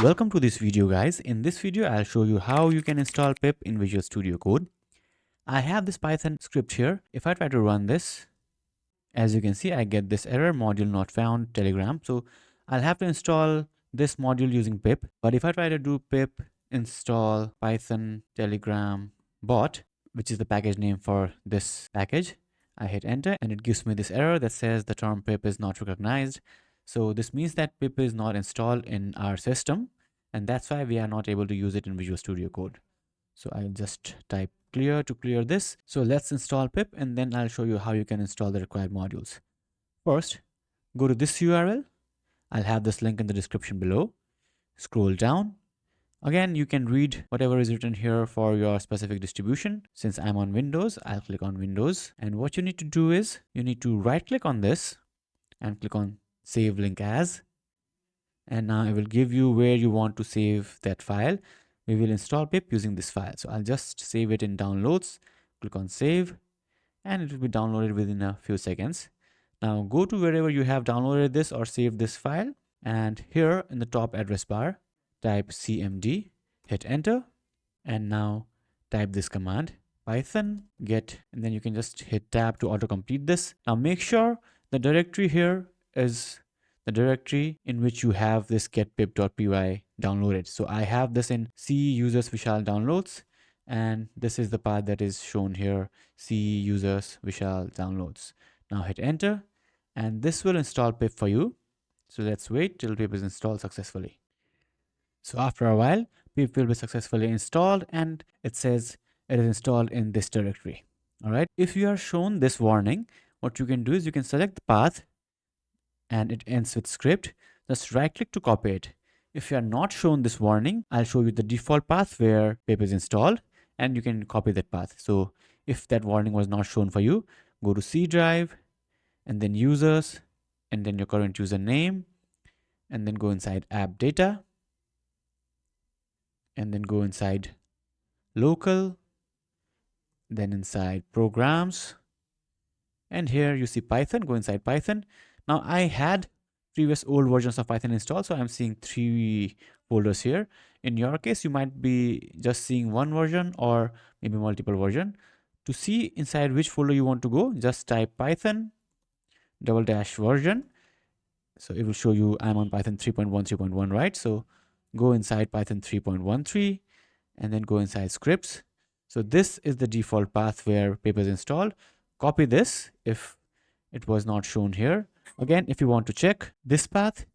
Welcome to this video, guys. In this video I'll show you how you can install pip in Visual Studio Code. I have this Python script here. If I try to run this, as you can see, I get this error, module not found, Telegram. So I'll have to install this module using pip. But if I try to do pip install Python Telegram bot, which is the package name for this package, I hit enter and it gives me this error that says the term pip is not recognized. So this means that pip is not installed in our system, and that's why we are not able to use it in Visual Studio Code. So I'll just type clear to clear this. So let's install pip, and then I'll show you how you can install the required modules. First, go to this URL. I'll have this link in the description below. Scroll down. Again, you can read whatever is written here for your specific distribution. Since I'm on Windows, I'll click on Windows. And what you need to do is you need to right click on this and click on Save Link As. And now it will give you where you want to save that file. We will install pip using this file. So I'll just save it in downloads, click on save, and it will be downloaded within a few seconds. Now go to wherever you have downloaded this or saved this file, and here in the top address bar, type cmd, hit enter, and now type this command, python get, and then you can just hit tab to autocomplete this. Now make sure the directory here is the directory in which you have this getpip.py downloaded. So I have this in C users Vishal downloads, and this is the path that is shown here, C users Vishal downloads. Now hit enter, and this will install pip for you. So let's wait till pip is installed successfully. So after a while, pip will be successfully installed, and it says it is installed in this directory. All right. If you are shown this warning, what you can do is you can select the path and it ends with script. Just right click to copy it. If you are not shown this warning, I'll show you the default path where pip is installed, and you can copy that path. So if that warning was not shown for you, go to C drive and then users and then your current username, and then go inside app data, and then go inside local, then inside programs, and here you see Python. Go inside Python. Now I had previous old versions of Python installed, so I'm seeing 3 folders here. In your case, you might be just seeing one version or maybe multiple version. To see inside which folder you want to go, just type Python --version. So it will show you I'm on Python 3.1, right? So go inside Python 3.13 and then go inside scripts. So this is the default path where pip is installed. Copy this if it was not shown here. Again, if you want to check, this path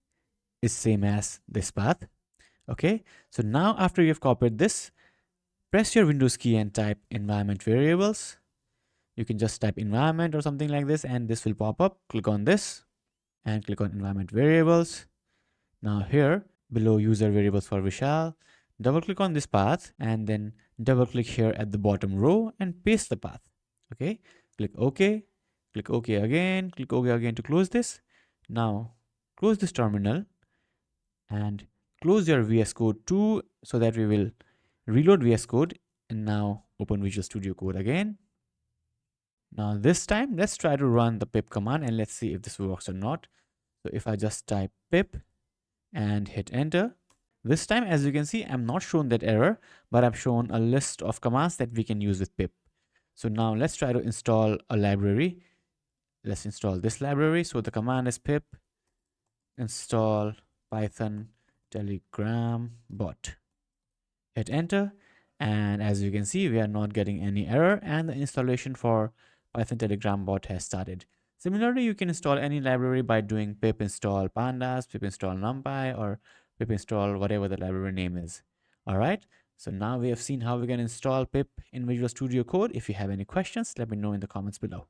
is same as this path. Okay, so now after you've copied this, press your Windows key and type environment variables. You can just type environment or something like this, and this will pop up. Click on this and click on environment variables. Now here below user variables for Vishal, double click on this path and then double click here at the bottom row and paste the path. Okay, click OK. Click OK again, click OK again to close this. Now close this terminal and close your VS Code too, so that we will reload VS Code, and now open Visual Studio Code again. Now this time let's try to run the pip command and let's see if this works or not. So if I just type pip and hit enter, this time as you can see I'm not shown that error, but I've shown a list of commands that we can use with pip. So now let's try to install a library. Let's install this library. So the command is pip install Python Telegram bot. Hit enter, and as you can see we are not getting any error, and the installation for Python Telegram bot has started. Similarly, you can install any library by doing pip install pandas, pip install NumPy, or pip install whatever the library name is. All right. So now we have seen how we can install pip in Visual Studio Code. If you have any questions, let me know in the comments below.